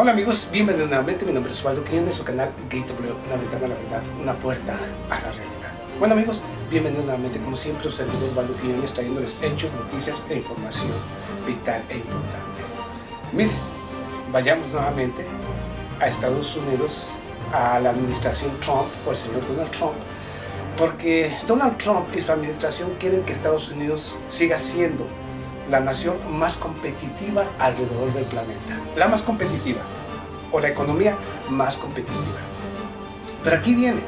Hola amigos, bienvenidos nuevamente. Mi nombre es Osvaldo Quiñones, su canal Gateway, una ventana a la verdad, una puerta a la realidad. Bueno amigos, bienvenidos nuevamente, como siempre, su servidor Osvaldo Quiñones, trayéndoles hechos, noticias e información vital e importante. Miren, vayamos nuevamente a Estados Unidos, a la administración Trump, o el señor Donald Trump, porque Donald Trump y su administración quieren que Estados Unidos siga siendo la nación más competitiva alrededor del planeta. La más competitiva, o la economía más competitiva. Pero aquí viene,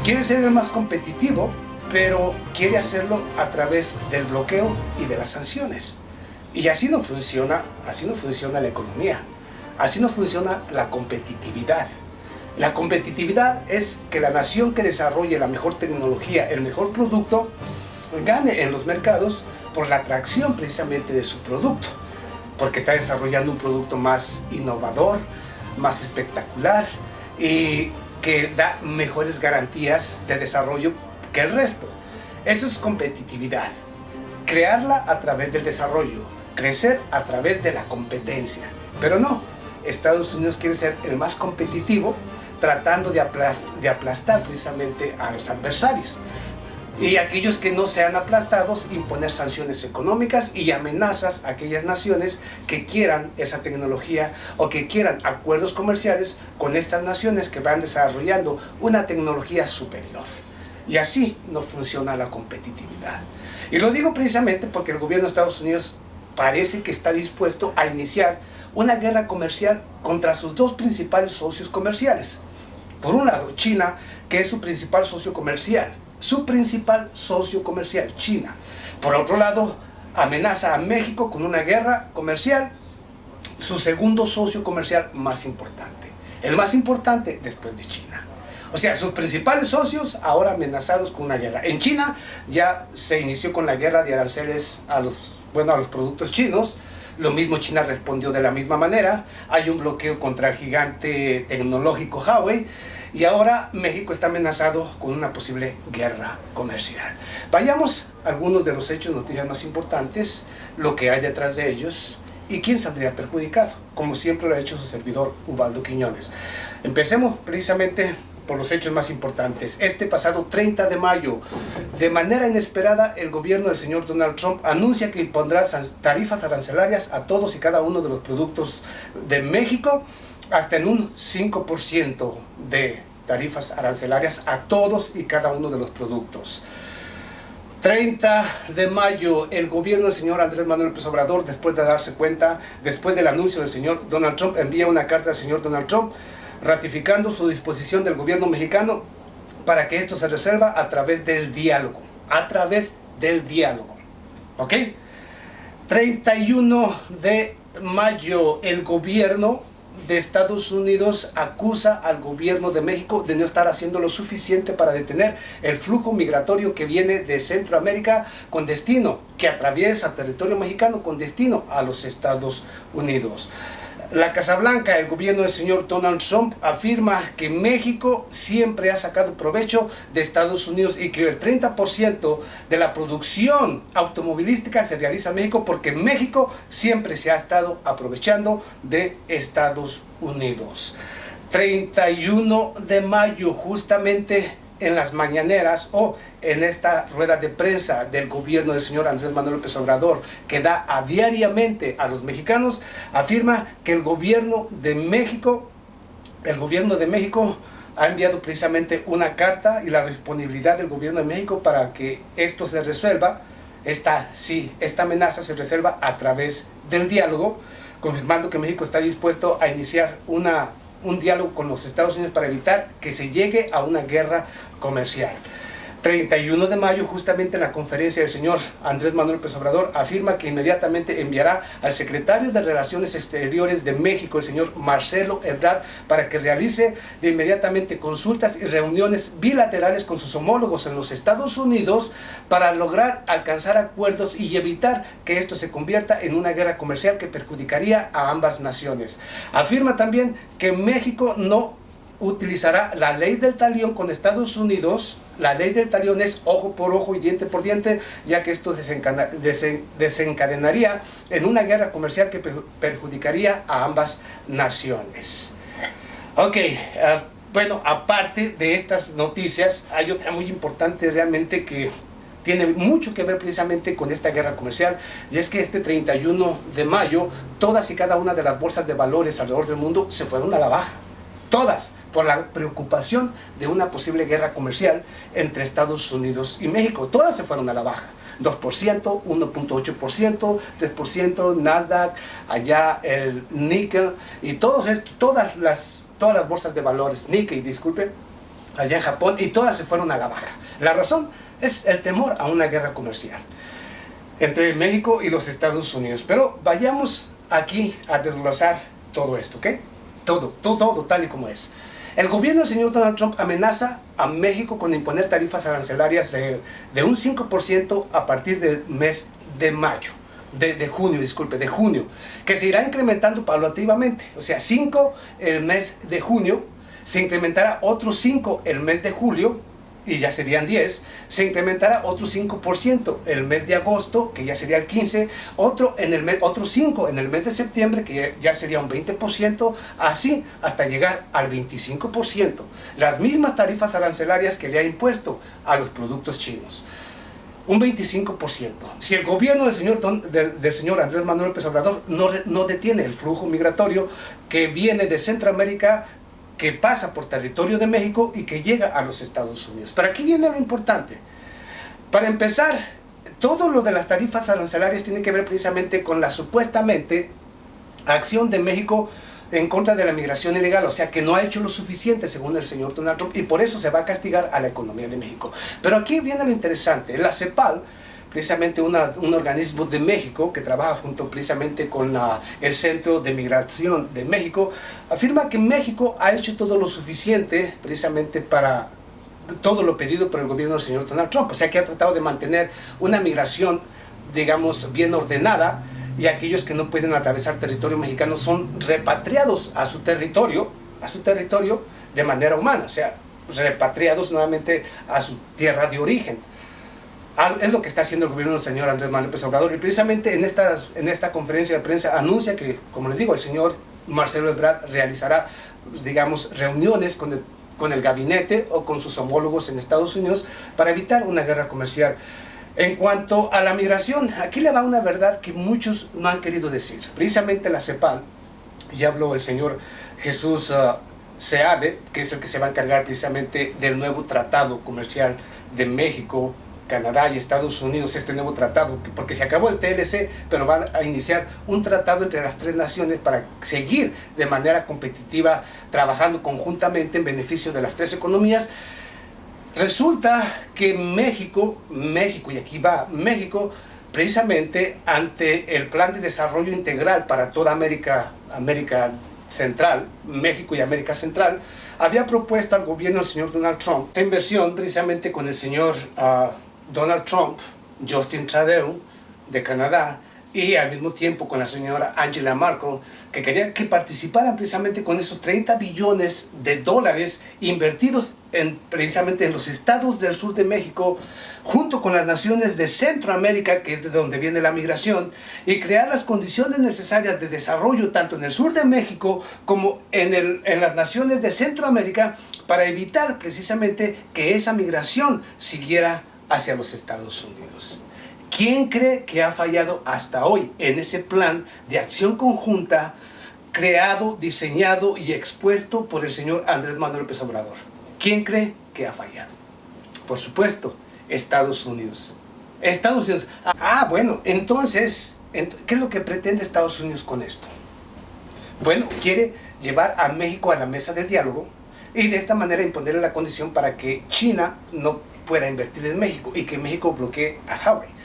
quiere ser el más competitivo, pero quiere hacerlo a través del bloqueo y de las sanciones. Y así no funciona la economía, así no funciona la competitividad. La competitividad es que la nación que desarrolle la mejor tecnología, el mejor producto, gane en los mercados por la atracción precisamente de su producto, porque está desarrollando un producto más innovador, más espectacular y que da mejores garantías de desarrollo que el resto. Eso es competitividad, crearla a través del desarrollo, crecer a través de la competencia. Pero no, Estados Unidos quiere ser el más competitivo, tratando de aplastar precisamente a los adversarios. Y aquellos que no sean aplastados, imponer sanciones económicas y amenazas a aquellas naciones que quieran esa tecnología o que quieran acuerdos comerciales con estas naciones que van desarrollando una tecnología superior. Y así no funciona la competitividad. Y lo digo precisamente porque el gobierno de Estados Unidos parece que está dispuesto a iniciar una guerra comercial contra sus dos principales socios comerciales. Por un lado, China, que es su principal socio comercial. China. Por otro lado, amenaza a México con una guerra comercial, su segundo socio comercial más importante, el más importante después de China. O sea, sus principales socios ahora amenazados con una guerra. En China ya se inició con la guerra de aranceles a los productos chinos. Lo mismo China respondió de la misma manera. Hay un bloqueo contra el gigante tecnológico Huawei. Y ahora México está amenazado con una posible guerra comercial. Vayamos a algunos de los hechos, noticias más importantes, lo que hay detrás de ellos y quién saldría perjudicado, como siempre lo ha hecho su servidor Osvaldo Quiñones. Empecemos precisamente por los hechos más importantes. Este pasado 30 de mayo, de manera inesperada, el gobierno del señor Donald Trump anuncia que impondrá tarifas arancelarias a todos y cada uno de los productos de México, hasta en un 5% de tarifas arancelarias a todos y cada uno de los productos. 30 de mayo, el gobierno del señor Andrés Manuel López Obrador, después de darse cuenta, después del anuncio del señor Donald Trump, envía una carta al señor Donald Trump ratificando su disposición del gobierno mexicano para que esto se resuelva a través del diálogo. ¿Ok? 31 de mayo, el gobierno de Estados Unidos acusa al gobierno de México de no estar haciendo lo suficiente para detener el flujo migratorio que viene de Centroamérica que atraviesa territorio mexicano con destino a los Estados Unidos. La Casa Blanca, el gobierno del señor Donald Trump, afirma que México siempre ha sacado provecho de Estados Unidos y que el 30% de la producción automovilística se realiza en México porque México siempre se ha estado aprovechando de Estados Unidos. 31 de mayo, justamente en las mañaneras o en esta rueda de prensa del gobierno del señor Andrés Manuel López Obrador que da diariamente a los mexicanos, afirma que el gobierno de México ha enviado precisamente una carta y la disponibilidad del gobierno de México para que esto se resuelva, esta amenaza se resuelva a través del diálogo, confirmando que México está dispuesto a iniciar un diálogo con los Estados Unidos para evitar que se llegue a una guerra comercial. 31 de mayo, justamente en la conferencia del señor Andrés Manuel López Obrador, afirma que inmediatamente enviará al secretario de Relaciones Exteriores de México, el señor Marcelo Ebrard, para que realice de inmediatamente consultas y reuniones bilaterales con sus homólogos en los Estados Unidos para lograr alcanzar acuerdos y evitar que esto se convierta en una guerra comercial que perjudicaría a ambas naciones. Afirma también que México no utilizará la ley del talión con Estados Unidos La ley del talión es ojo por ojo y diente por diente, ya que esto desencadenaría en una guerra comercial que perjudicaría a ambas naciones. Ok, bueno, aparte de estas noticias, hay otra muy importante realmente que tiene mucho que ver precisamente con esta guerra comercial, y es que este 31 de mayo, todas y cada una de las bolsas de valores alrededor del mundo se fueron a la baja. Todas, por la preocupación de una posible guerra comercial entre Estados Unidos y México. Todas se fueron a la baja. 2%, 1.8%, 3%, Nasdaq, allá el níquel, y todas las bolsas de valores, Nikkei, disculpe, allá en Japón, y todas se fueron a la baja. La razón es el temor a una guerra comercial entre México y los Estados Unidos. Pero vayamos aquí a desglosar todo esto, ¿ok? Todo tal y como es. El gobierno del señor Donald Trump amenaza a México con imponer tarifas arancelarias de un 5% a partir del mes de mayo. De junio, que se irá incrementando paulativamente. O sea, 5 el mes de junio, se incrementará otro 5 el mes de julio, y ya serían 10, se incrementará otro 5% el mes de agosto, que ya sería el 15%, otro 5% en el mes de septiembre, que ya sería un 20%, así hasta llegar al 25%. Las mismas tarifas arancelarias que le ha impuesto a los productos chinos. Un 25%. Si el gobierno del señor Andrés Manuel López Obrador no detiene el flujo migratorio que viene de Centroamérica, que pasa por territorio de México y que llega a los Estados Unidos. Pero aquí viene lo importante. Para empezar, todo lo de las tarifas arancelarias tiene que ver precisamente con la supuestamente acción de México en contra de la migración ilegal, o sea que no ha hecho lo suficiente según el señor Donald Trump, y por eso se va a castigar a la economía de México. Pero aquí viene lo interesante. La CEPAL, precisamente un organismo de México que trabaja junto precisamente con el Centro de Migración de México, afirma que México ha hecho todo lo suficiente precisamente para todo lo pedido por el gobierno del señor Donald Trump, o sea que ha tratado de mantener una migración, digamos, bien ordenada, y aquellos que no pueden atravesar territorio mexicano son repatriados a su territorio de manera humana, o sea, repatriados nuevamente a su tierra de origen. Es lo que está haciendo el gobierno del señor Andrés Manuel López Obrador, y precisamente en esta conferencia de prensa anuncia que, como les digo, el señor Marcelo Ebrard realizará, digamos, reuniones con el gabinete o con sus homólogos en Estados Unidos para evitar una guerra comercial. En cuanto a la migración, aquí le va una verdad que muchos no han querido decir. Precisamente la CEPAL, ya habló el señor Jesús Seade, que es el que se va a encargar precisamente del nuevo tratado comercial de México, Canadá y Estados Unidos, este nuevo tratado, porque se acabó el TLC, pero van a iniciar un tratado entre las tres naciones para seguir de manera competitiva, trabajando conjuntamente en beneficio de las tres economías. Resulta que México, y aquí va México, precisamente ante el Plan de Desarrollo Integral para toda América Central, México y América Central, había propuesto al gobierno del señor Donald Trump esta inversión precisamente con el señor Donald Trump, Justin Trudeau de Canadá, y al mismo tiempo con la señora Angela Merkel, que quería que participaran precisamente con esos 30 billones de dólares invertidos precisamente en los estados del sur de México, junto con las naciones de Centroamérica, que es de donde viene la migración, y crear las condiciones necesarias de desarrollo tanto en el sur de México como en las naciones de Centroamérica, para evitar precisamente que esa migración siguiera hacia los Estados Unidos. ¿Quién cree que ha fallado hasta hoy en ese plan de acción conjunta creado, diseñado y expuesto por el señor Andrés Manuel López Obrador? ¿Quién cree que ha fallado? Por supuesto, Estados Unidos. Estados Unidos. Bueno, entonces, ¿qué es lo que pretende Estados Unidos con esto? Bueno, quiere llevar a México a la mesa de diálogo y de esta manera imponerle la condición para que China no pueda invertir en México y que México bloquee a Huawei.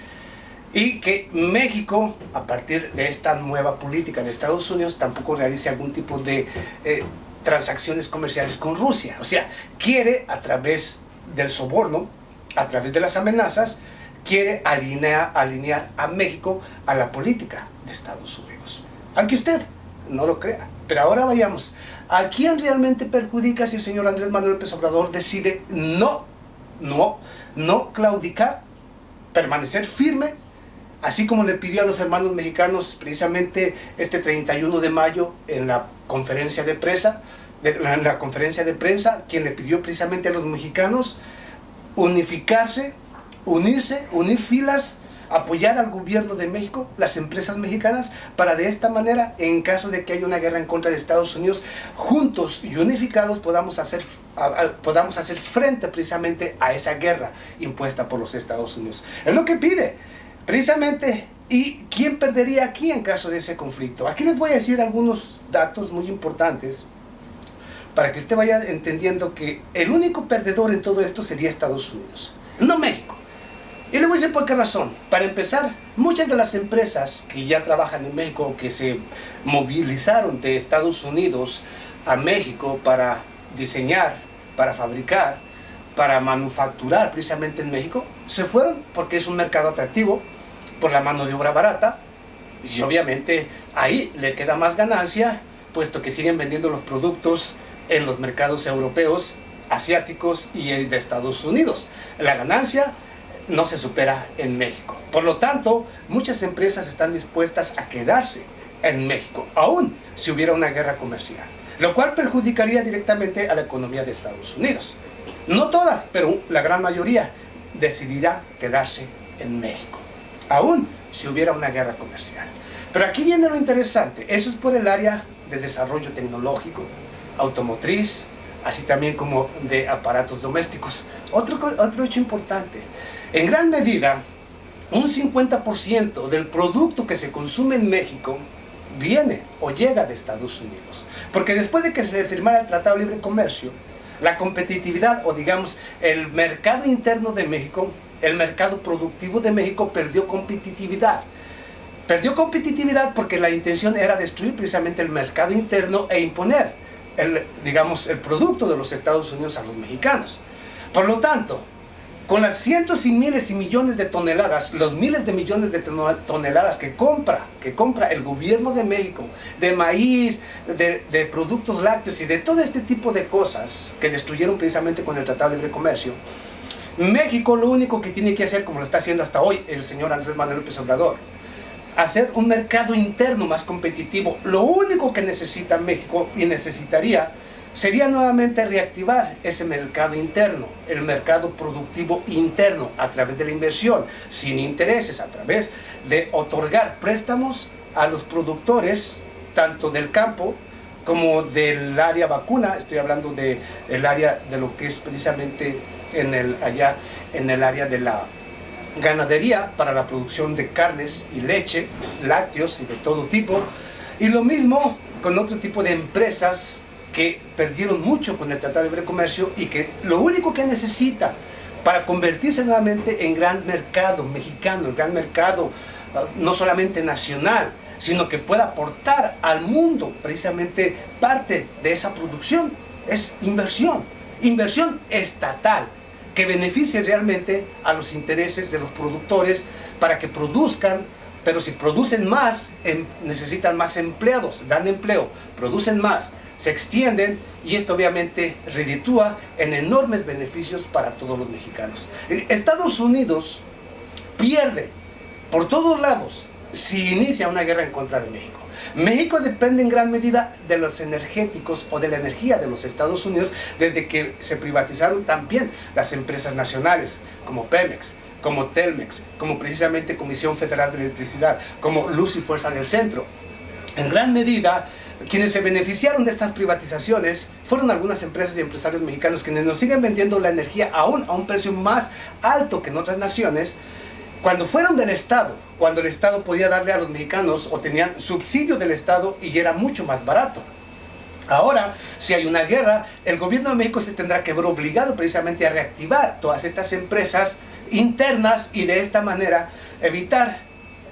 Y que México, a partir de esta nueva política de Estados Unidos, tampoco realice algún tipo de transacciones comerciales con Rusia. O sea, quiere, a través del soborno, a través de las amenazas, quiere alinear a México a la política de Estados Unidos. Aunque usted no lo crea. Pero ahora vayamos. ¿A quién realmente perjudica si el señor Andrés Manuel López Obrador decide no no claudicar, permanecer firme, así como le pidió a los hermanos mexicanos precisamente este 31 de mayo en la conferencia de prensa, quien le pidió precisamente a los mexicanos unificarse, unir filas, apoyar al gobierno de México, las empresas mexicanas, para de esta manera, en caso de que haya una guerra en contra de Estados Unidos, juntos y unificados podamos hacer frente precisamente a esa guerra impuesta por los Estados Unidos. Es lo que pide, precisamente. ¿Y quién perdería aquí en caso de ese conflicto? Aquí les voy a decir algunos datos muy importantes para que usted vaya entendiendo que el único perdedor en todo esto sería Estados Unidos, no México. Y le voy a decir por qué razón. Para empezar, muchas de las empresas que ya trabajan en México, que se movilizaron de Estados Unidos a México para diseñar, para fabricar, para manufacturar precisamente en México, se fueron porque es un mercado atractivo, por la mano de obra barata, y obviamente ahí le queda más ganancia, puesto que siguen vendiendo los productos en los mercados europeos, asiáticos y de Estados Unidos. La ganancia no se supera en México. Por lo tanto, muchas empresas están dispuestas a quedarse en México, aún si hubiera una guerra comercial, lo cual perjudicaría directamente a la economía de Estados Unidos. No todas, pero la gran mayoría decidirá quedarse en México, aún si hubiera una guerra comercial. Pero aquí viene lo interesante. Eso es por el área de desarrollo tecnológico, automotriz, así también como de aparatos domésticos. Otro hecho importante: en gran medida, un 50% del producto que se consume en México viene o llega de Estados Unidos. Porque después de que se firmara el Tratado de Libre Comercio, la competitividad, o digamos, el mercado interno de México, el mercado productivo de México perdió competitividad. Perdió competitividad porque la intención era destruir precisamente el mercado interno e imponer el producto de los Estados Unidos a los mexicanos. Por lo tanto, con las cientos y miles y millones de toneladas, los miles de millones de toneladas que compra el gobierno de México, de maíz, de productos lácteos y de todo este tipo de cosas que destruyeron precisamente con el Tratado de Libre Comercio, México lo único que tiene que hacer, como lo está haciendo hasta hoy el señor Andrés Manuel López Obrador, hacer un mercado interno más competitivo. Lo único que necesita México y necesitaría sería nuevamente reactivar ese mercado interno, el mercado productivo interno, a través de la inversión, sin intereses, a través de otorgar préstamos a los productores, tanto del campo como del área vacuna. Estoy hablando del área de lo que es precisamente allá en el área de la ganadería, para la producción de carnes y leche, lácteos y de todo tipo. Y lo mismo con otro tipo de empresas que perdieron mucho con el Tratado de Libre Comercio y que lo único que necesita para convertirse nuevamente en gran mercado mexicano, en gran mercado no solamente nacional, sino que pueda aportar al mundo precisamente parte de esa producción, es inversión estatal, que beneficie realmente a los intereses de los productores para que produzcan. Pero si producen más, necesitan más empleados, dan empleo, producen más, se extienden, y esto obviamente reditúa en enormes beneficios para todos los mexicanos. Estados Unidos pierde por todos lados si inicia una guerra en contra de México. México depende en gran medida de los energéticos o de la energía de los Estados Unidos, desde que se privatizaron también las empresas nacionales como Pemex, como Telmex, como precisamente Comisión Federal de Electricidad, como Luz y Fuerza del Centro. En gran medida, quienes se beneficiaron de estas privatizaciones fueron algunas empresas y empresarios mexicanos, quienes nos siguen vendiendo la energía aún a un precio más alto que en otras naciones, cuando fueron del Estado, cuando el Estado podía darle a los mexicanos o tenían subsidio del Estado y era mucho más barato. Ahora, si hay una guerra, el gobierno de México se tendrá que ver obligado precisamente a reactivar todas estas empresas internas y de esta manera evitar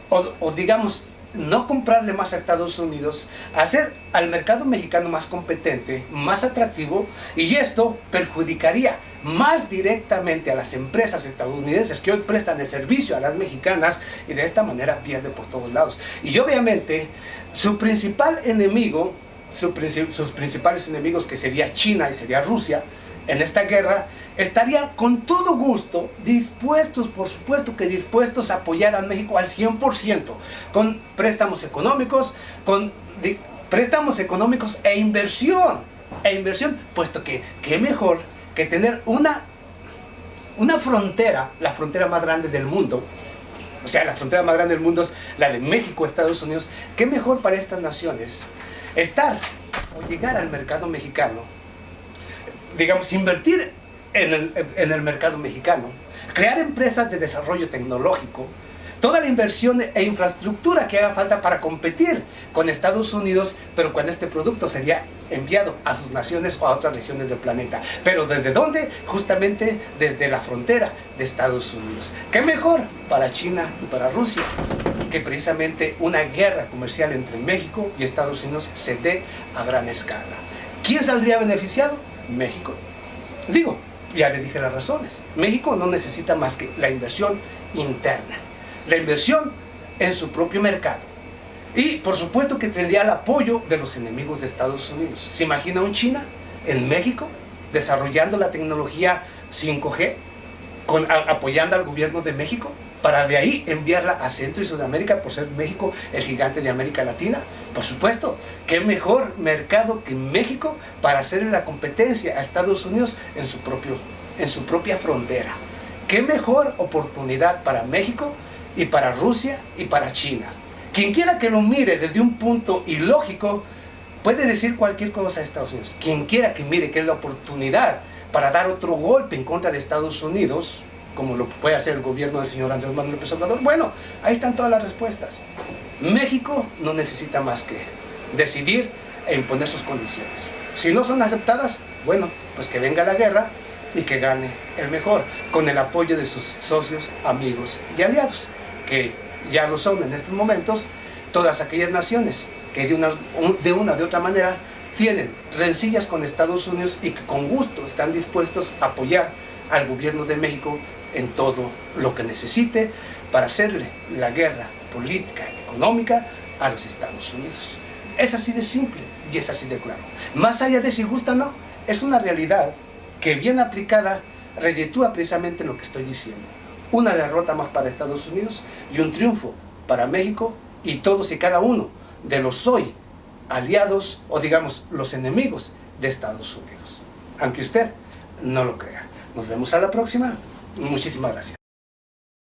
o digamos no comprarle más a Estados Unidos, hacer al mercado mexicano más competente, más atractivo, y esto perjudicaría más directamente a las empresas estadounidenses que hoy prestan el servicio a las mexicanas, y de esta manera pierde por todos lados. Y obviamente su principal enemigo, sus principales enemigos, que sería China y sería Rusia, en esta guerra, estaría con todo gusto dispuestos, por supuesto que dispuestos a apoyar a México al 100%, con préstamos económicos, e inversión, puesto que qué mejor que tener una frontera, la frontera más grande del mundo. O sea, la frontera más grande del mundo es la de México, Estados Unidos. Qué mejor para estas naciones estar o llegar al mercado mexicano, digamos, invertir en el mercado mexicano, crear empresas de desarrollo tecnológico, toda la inversión e infraestructura que haga falta para competir con Estados Unidos, pero cuando este producto sería enviado a sus naciones o a otras regiones del planeta. ¿Pero desde dónde? Justamente desde la frontera de Estados Unidos. ¿Qué mejor para China y para Rusia que precisamente una guerra comercial entre México y Estados Unidos se dé a gran escala? ¿Quién saldría beneficiado? México. Digo, ya le dije las razones. México no necesita más que la inversión interna, la inversión en su propio mercado. Y por supuesto que tendría el apoyo de los enemigos de Estados Unidos. ¿Se imagina un China en México desarrollando la tecnología 5G, apoyando al gobierno de México, para de ahí enviarla a Centro y Sudamérica, por ser México el gigante de América Latina? Por supuesto, qué mejor mercado que México para hacerle la competencia a Estados Unidos en su propia frontera. Qué mejor oportunidad para México y para Rusia y para China. Quien quiera que lo mire desde un punto ilógico puede decir cualquier cosa a Estados Unidos. Quien quiera que mire que es la oportunidad para dar otro golpe en contra de Estados Unidos, como lo puede hacer el gobierno del señor Andrés Manuel López Obrador, bueno, ahí están todas las respuestas. México no necesita más que decidir e imponer sus condiciones. Si no son aceptadas, bueno, pues que venga la guerra y que gane el mejor, con el apoyo de sus socios, amigos y aliados, que ya lo son en estos momentos todas aquellas naciones que de una de otra manera tienen rencillas con Estados Unidos y que con gusto están dispuestos a apoyar al gobierno de México en todo lo que necesite para hacerle la guerra política y económica a los Estados Unidos. Es así de simple y es así de claro. Más allá de si gusta o no, es una realidad que bien aplicada reditúa precisamente lo que estoy diciendo. Una derrota más para Estados Unidos y un triunfo para México y todos y cada uno de los hoy aliados o digamos los enemigos de Estados Unidos. Aunque usted no lo crea. Nos vemos a la próxima. Muchísimas gracias.